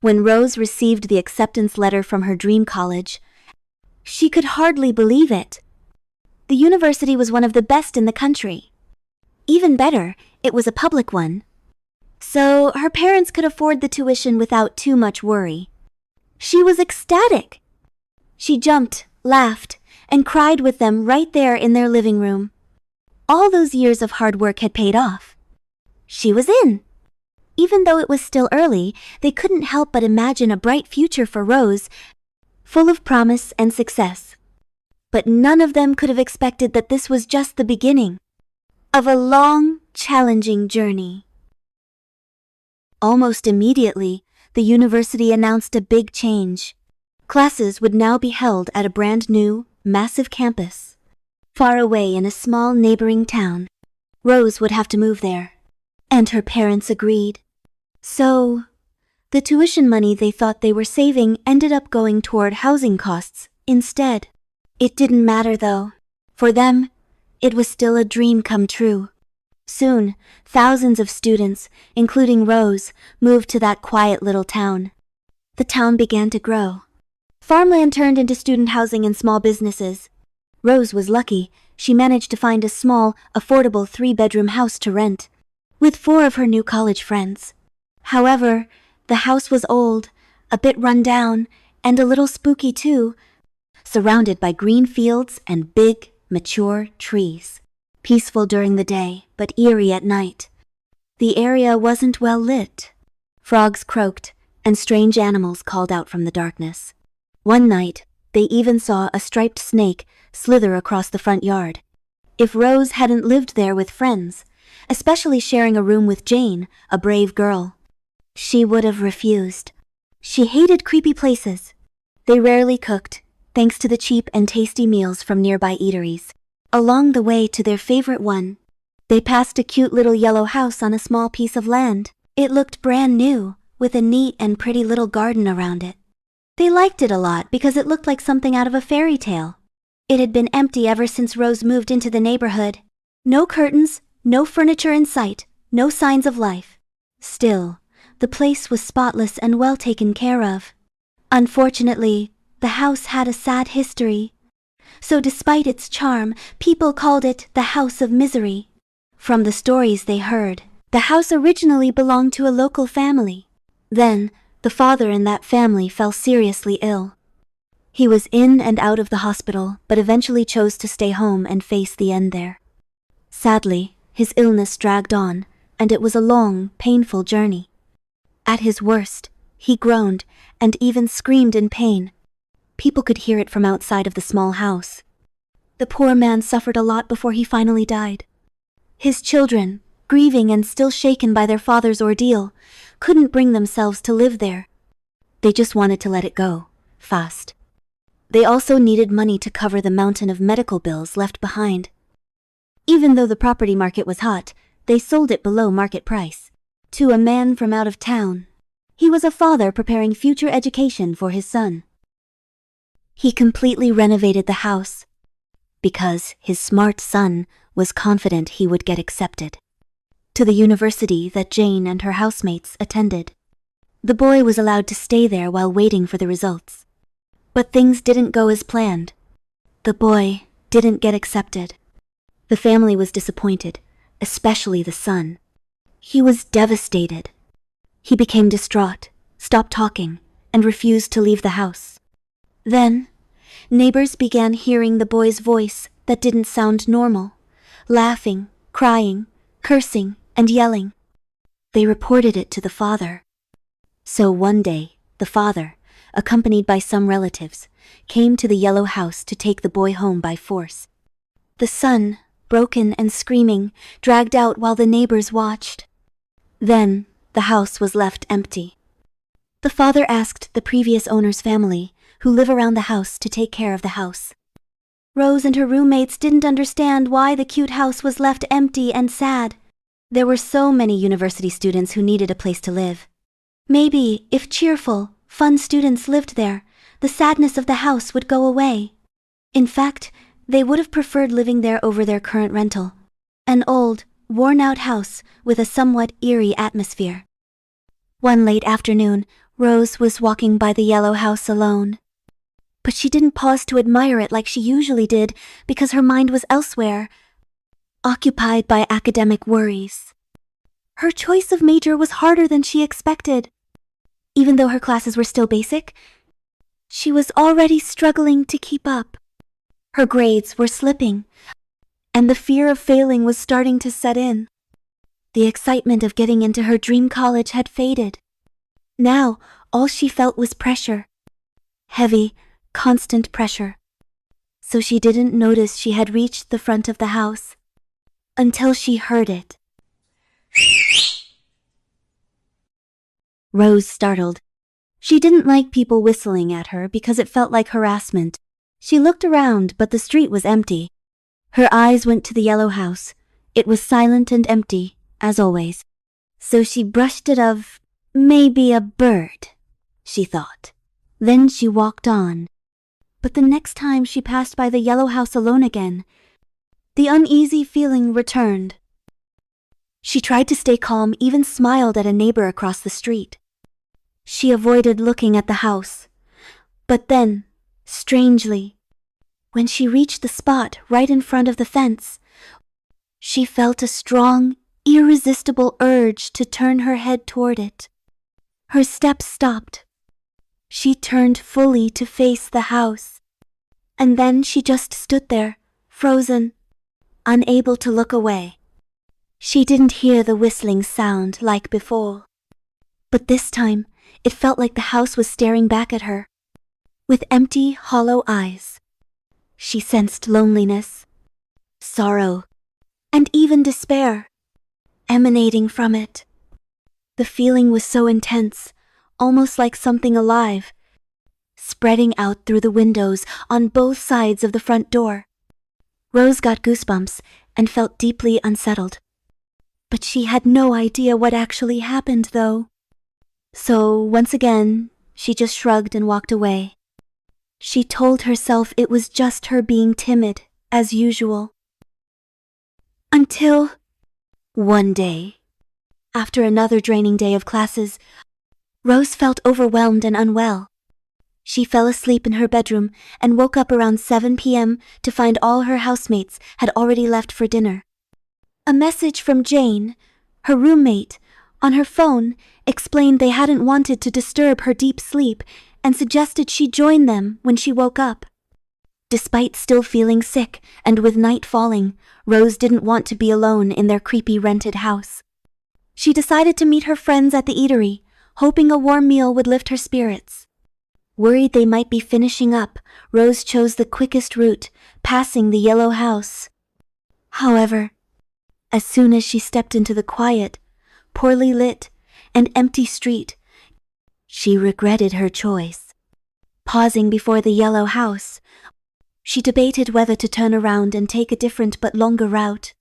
When Rose received the acceptance letter from her dream college, she could hardly believe it. The university was one of the best in the country. Even better, it was a public one. So her parents could afford the tuition without too much worry. She was ecstatic. She jumped, laughed, and cried with them right there in their living room. All those years of hard work had paid off. She was in. Even though it was still early, they couldn't help but imagine a bright future for Rose, full of promise and success. But none of them could have expected that this was just the beginning of a long, challenging journey. Almost immediately, the university announced a big change. Classes would now be held at a brand new, massive campus, far away in a small neighboring town. Rose would have to move there, and her parents agreed. So, the tuition money they thought they were saving ended up going toward housing costs instead. It didn't matter though. For them, it was still a dream come true. Soon, thousands of students, including Rose, moved to that quiet little town. The town began to grow. Farmland turned into student housing and small businesses. Rose was lucky. She managed to find a small, affordable 3-bedroom house to rent, with 4 of her new college friends. However, the house was old, a bit run down, and a little spooky too, surrounded by green fields and big, mature trees. Peaceful during the day, but eerie at night. The area wasn't well lit. Frogs croaked, and strange animals called out from the darkness. One night, they even saw a striped snake slither across the front yard. If Rose hadn't lived there with friends, especially sharing a room with Jane, a brave girl, she would have refused. She hated creepy places. They rarely cooked, thanks to the cheap and tasty meals from nearby eateries. Along the way to their favorite one, they passed a cute little yellow house on a small piece of land. It looked brand new, with a neat and pretty little garden around it. They liked it a lot because it looked like something out of a fairy tale. It had been empty ever since Rose moved into the neighborhood. No curtains, no furniture in sight, no signs of life. Still, the place was spotless and well taken care of. Unfortunately, the house had a sad history. So despite its charm, people called it the House of Misery. From the stories they heard, the house originally belonged to a local family. Then, the father in that family fell seriously ill. He was in and out of the hospital, but eventually chose to stay home and face the end there. Sadly, his illness dragged on, and it was a long, painful journey. At his worst, he groaned and even screamed in pain. People could hear it from outside of the small house. The poor man suffered a lot before he finally died. His children, grieving and still shaken by their father's ordeal, couldn't bring themselves to live there. They just wanted to let it go, fast. They also needed money to cover the mountain of medical bills left behind. Even though the property market was hot, they sold it below market price. To a man from out of town. He was a father preparing future education for his son. He completely renovated the house because his smart son was confident he would get accepted to the university that Jane and her housemates attended. The boy was allowed to stay there while waiting for the results. But things didn't go as planned. The boy didn't get accepted. The family was disappointed, especially the son. He was devastated. He became distraught, stopped talking, and refused to leave the house. Then, neighbors began hearing the boy's voice that didn't sound normal, laughing, crying, cursing, and yelling. They reported it to the father. So one day, the father, accompanied by some relatives, came to the yellow house to take the boy home by force. The son, broken and screaming, dragged out while the neighbors watched. Then, the house was left empty. The father asked the previous owner's family, who live around the house, to take care of the house. Rose and her roommates didn't understand why the cute house was left empty and sad. There were so many university students who needed a place to live. Maybe, if cheerful, fun students lived there, the sadness of the house would go away. In fact, they would have preferred living there over their current rental. An old, worn-out house with a somewhat eerie atmosphere. One late afternoon, Rose was walking by the yellow house alone. But she didn't pause to admire it like she usually did because her mind was elsewhere, occupied by academic worries. Her choice of major was harder than she expected. Even though her classes were still basic, she was already struggling to keep up. Her grades were slipping, and the fear of failing was starting to set in. The excitement of getting into her dream college had faded. Now, all she felt was pressure. Heavy, constant pressure. So she didn't notice she had reached the front of the house until she heard it. Rose startled. She didn't like people whistling at her because it felt like harassment. She looked around, but the street was empty. Her eyes went to the yellow house. It was silent and empty, as always. So she brushed it off. Maybe a bird, she thought. Then she walked on. But the next time she passed by the yellow house alone again, the uneasy feeling returned. She tried to stay calm, even smiled at a neighbor across the street. She avoided looking at the house. But then, strangely, when she reached the spot right in front of the fence, she felt a strong, irresistible urge to turn her head toward it. Her steps stopped. She turned fully to face the house. And then she just stood there, frozen, unable to look away. She didn't hear the whistling sound like before. But this time, it felt like the house was staring back at her, with empty, hollow eyes. She sensed loneliness, sorrow, and even despair emanating from it. The feeling was so intense, almost like something alive, spreading out through the windows on both sides of the front door. Rose got goosebumps and felt deeply unsettled. But she had no idea what actually happened, though. So, once again, she just shrugged and walked away. She told herself it was just her being timid, as usual. Until one day, after another draining day of classes, Rose felt overwhelmed and unwell. She fell asleep in her bedroom and woke up around 7 p.m. to find all her housemates had already left for dinner. A message from Jane, her roommate, on her phone explained they hadn't wanted to disturb her deep sleep and suggested she join them when she woke up. Despite still feeling sick and with night falling, Rose didn't want to be alone in their creepy rented house. She decided to meet her friends at the eatery, hoping a warm meal would lift her spirits. Worried they might be finishing up, Rose chose the quickest route, passing the yellow house. However, as soon as she stepped into the quiet, poorly lit, and empty street, she regretted her choice. Pausing before the yellow house, she debated whether to turn around and take a different but longer route,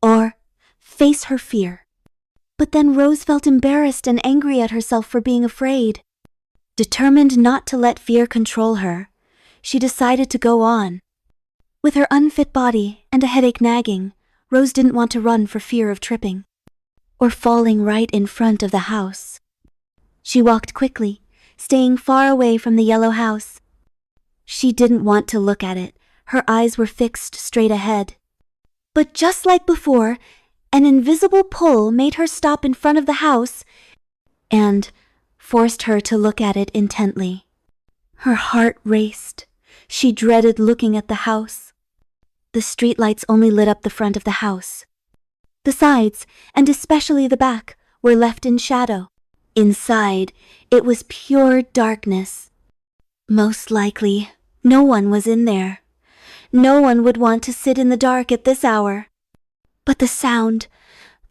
or face her fear. But then Rose felt embarrassed and angry at herself for being afraid. Determined not to let fear control her, she decided to go on. With her unfit body and a headache nagging, Rose didn't want to run for fear of tripping or falling right in front of the house. She walked quickly, staying far away from the yellow house. She didn't want to look at it. Her eyes were fixed straight ahead. But just like before, an invisible pull made her stop in front of the house and forced her to look at it intently. Her heart raced. She dreaded looking at the house. The streetlights only lit up the front of the house. The sides, and especially the back, were left in shadow. Inside, it was pure darkness. Most likely, no one was in there. No one would want to sit in the dark at this hour. But the sound,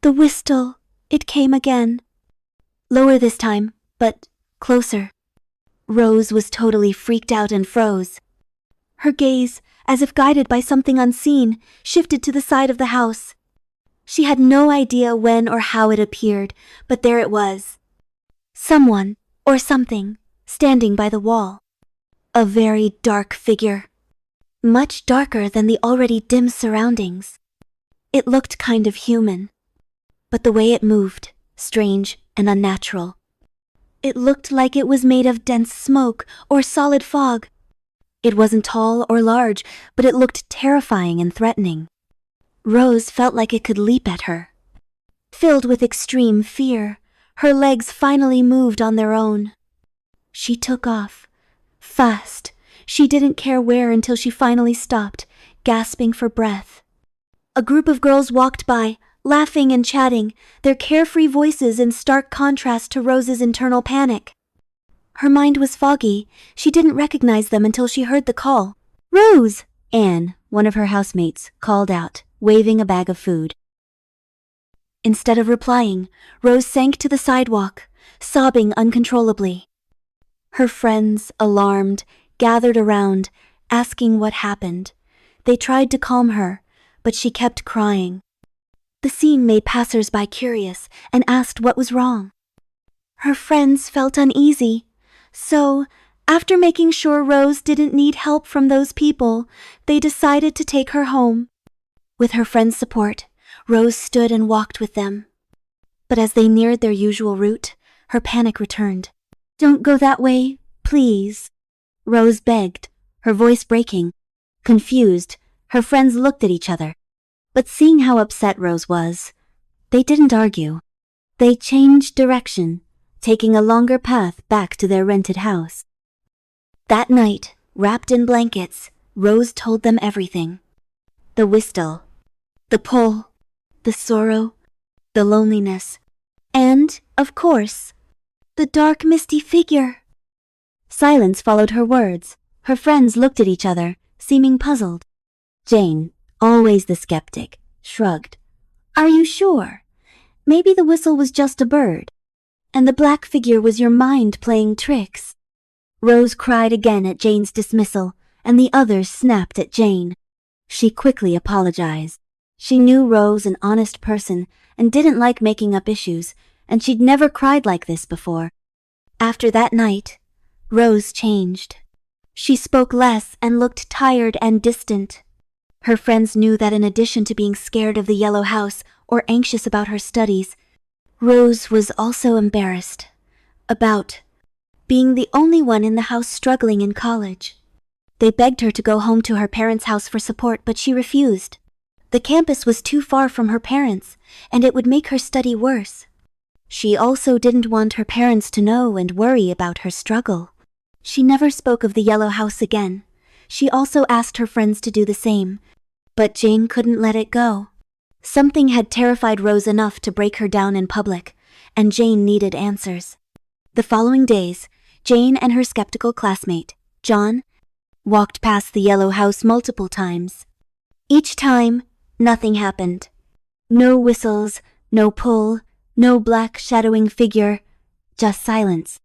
the whistle, it came again. Lower this time, but closer. Rose was totally freaked out and froze. Her gaze, as if guided by something unseen, shifted to the side of the house. She had no idea when or how it appeared, but there it was. Someone, or something, standing by the wall. A very dark figure. Much darker than the already dim surroundings. It looked kind of human. But the way it moved, strange and unnatural. It looked like it was made of dense smoke or solid fog. It wasn't tall or large, but it looked terrifying and threatening. Rose felt like it could leap at her. Filled with extreme fear, her legs finally moved on their own. She took off. Fast. She didn't care where until she finally stopped, gasping for breath. A group of girls walked by, laughing and chatting, their carefree voices in stark contrast to Rose's internal panic. Her mind was foggy. She didn't recognize them until she heard the call. "Rose!" Anne, one of her housemates, called out, waving a bag of food. Instead of replying, Rose sank to the sidewalk, sobbing uncontrollably. Her friends, alarmed, gathered around, asking what happened. They tried to calm her, but she kept crying. The scene made passers-by curious and asked what was wrong. Her friends felt uneasy, so, after making sure Rose didn't need help from those people, they decided to take her home. With her friends' support, Rose stood and walked with them. But as they neared their usual route, her panic returned. "Don't go that way, please," Rose begged, her voice breaking. Confused, her friends looked at each other. But seeing how upset Rose was, they didn't argue. They changed direction, taking a longer path back to their rented house. That night, wrapped in blankets, Rose told them everything. The whistle, the pull, the sorrow, the loneliness, and, of course, the dark misty figure. Silence followed her words. Her friends looked at each other, seeming puzzled. Jane, always the skeptic, shrugged. "Are you sure? Maybe the whistle was just a bird, and the black figure was your mind playing tricks." Rose cried again at Jane's dismissal, and the others snapped at Jane. She quickly apologized. She knew Rose an honest person and didn't like making up issues, and she'd never cried like this before. After that night, Rose changed. She spoke less and looked tired and distant. Her friends knew that in addition to being scared of the yellow house or anxious about her studies, Rose was also embarrassed about being the only one in the house struggling in college. They begged her to go home to her parents' house for support, but she refused. The campus was too far from her parents, and it would make her study worse. She also didn't want her parents to know and worry about her struggle. She never spoke of the yellow house again. She also asked her friends to do the same, but Jane couldn't let it go. Something had terrified Rose enough to break her down in public, and Jane needed answers. The following days, Jane and her skeptical classmate, John, walked past the yellow house multiple times. Each time, nothing happened. No whistles, no pull, no black shadowing figure, just silence.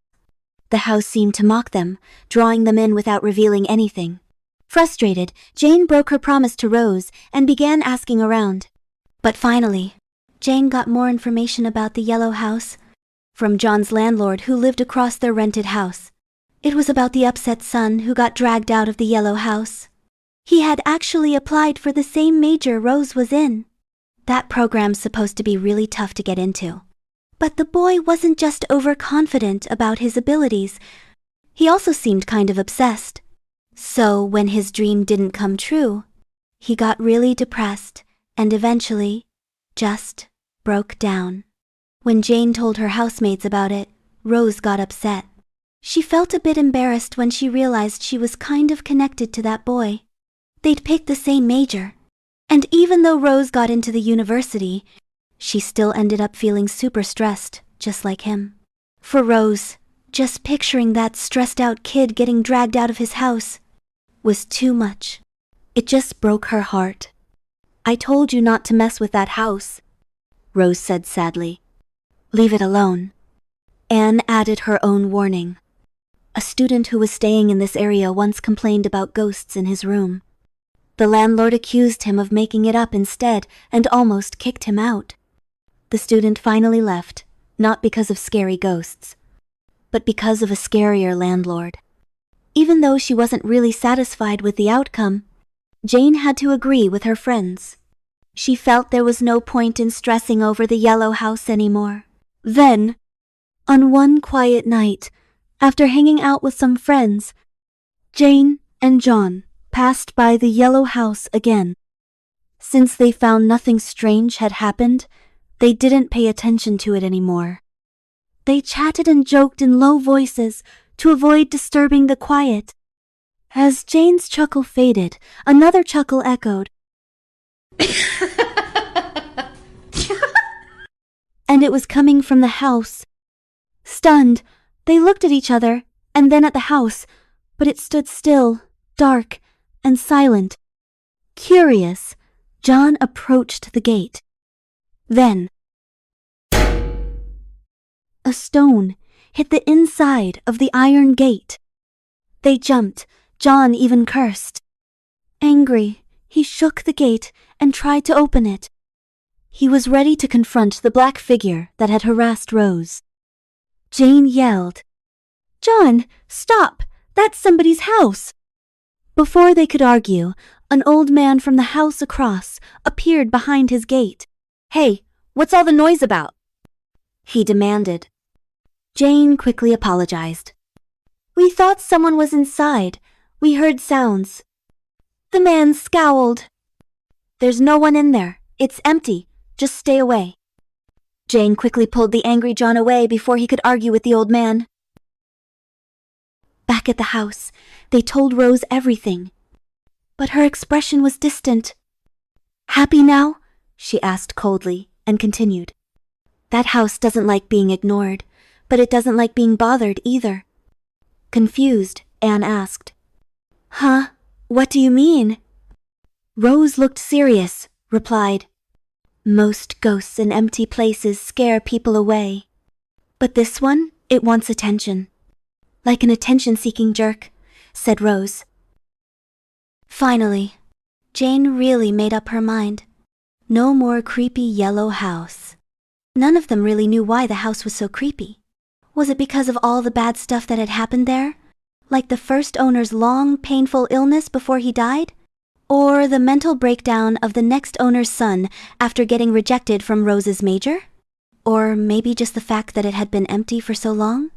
The house seemed to mock them, drawing them in without revealing anything. Frustrated, Jane broke her promise to Rose and began asking around. But finally, Jane got more information about the yellow house from John's landlord who lived across their rented house. It was about the upset son who got dragged out of the yellow house. He had actually applied for the same major Rose was in. That program's supposed to be really tough to get into. But the boy wasn't just overconfident about his abilities. He also seemed kind of obsessed. So when his dream didn't come true, he got really depressed and eventually just broke down. When Jane told her housemates about it, Rose got upset. She felt a bit embarrassed when she realized she was kind of connected to that boy. They'd picked the same major. And even though Rose got into the university, she still ended up feeling super stressed, just like him. For Rose, just picturing that stressed-out kid getting dragged out of his house was too much. It just broke her heart. "I told you not to mess with that house," Rose said sadly. "Leave it alone." Anne added her own warning. A student who was staying in this area once complained about ghosts in his room. The landlord accused him of making it up instead and almost kicked him out. The student finally left, not because of scary ghosts, but because of a scarier landlord. Even though she wasn't really satisfied with the outcome, Jane had to agree with her friends. She felt there was no point in stressing over the yellow house anymore. Then, On one quiet night, after hanging out with some friends, Jane and John passed by the yellow house again. Since they found nothing strange had happened, they didn't pay attention to it anymore. They chatted and joked in low voices to avoid disturbing the quiet. As Jane's chuckle faded, another chuckle echoed. And it was coming from the house. Stunned, they looked at each other and then at the house, but it stood still, dark, and silent. Curious, John approached the gate. Then, a stone hit the inside of the iron gate. They jumped. John even cursed. Angry, he shook the gate and tried to open it. He was ready to confront the black figure that had harassed Rose. Jane yelled, "John, stop! That's somebody's house!" Before they could argue, an old man from the house across appeared behind his gate. "Hey, what's all the noise about?" he demanded. Jane quickly apologized. "We thought someone was inside. We heard sounds." The man scowled. "There's no one in there. It's empty. Just stay away." Jane quickly pulled the angry John away before he could argue with the old man. Back at the house, they told Rose everything. But her expression was distant. "Happy now?" she asked coldly and continued. "That house doesn't like being ignored, but it doesn't like being bothered either." Confused, Anne asked, "Huh? What do you mean?" Rose looked serious, replied, "Most ghosts in empty places scare people away. But this one, it wants attention." "Like an attention-seeking jerk," said Rose. Finally, Jane really made up her mind. No more creepy yellow house. None of them really knew why the house was so creepy. Was it because of all the bad stuff that had happened there? Like the first owner's long, painful illness before he died? Or the mental breakdown of the next owner's son after getting rejected from Rose's major? Or maybe just the fact that it had been empty for so long?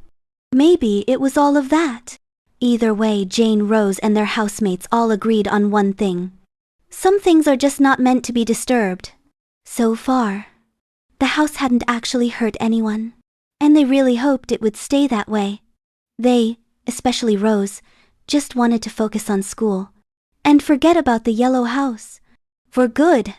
Maybe it was all of that. Either way, Jane, Rose, and their housemates all agreed on one thing. Some things are just not meant to be disturbed. So far, the house hadn't actually hurt anyone, and they really hoped it would stay that way. They, especially Rose, just wanted to focus on school and forget about the yellow house. For good.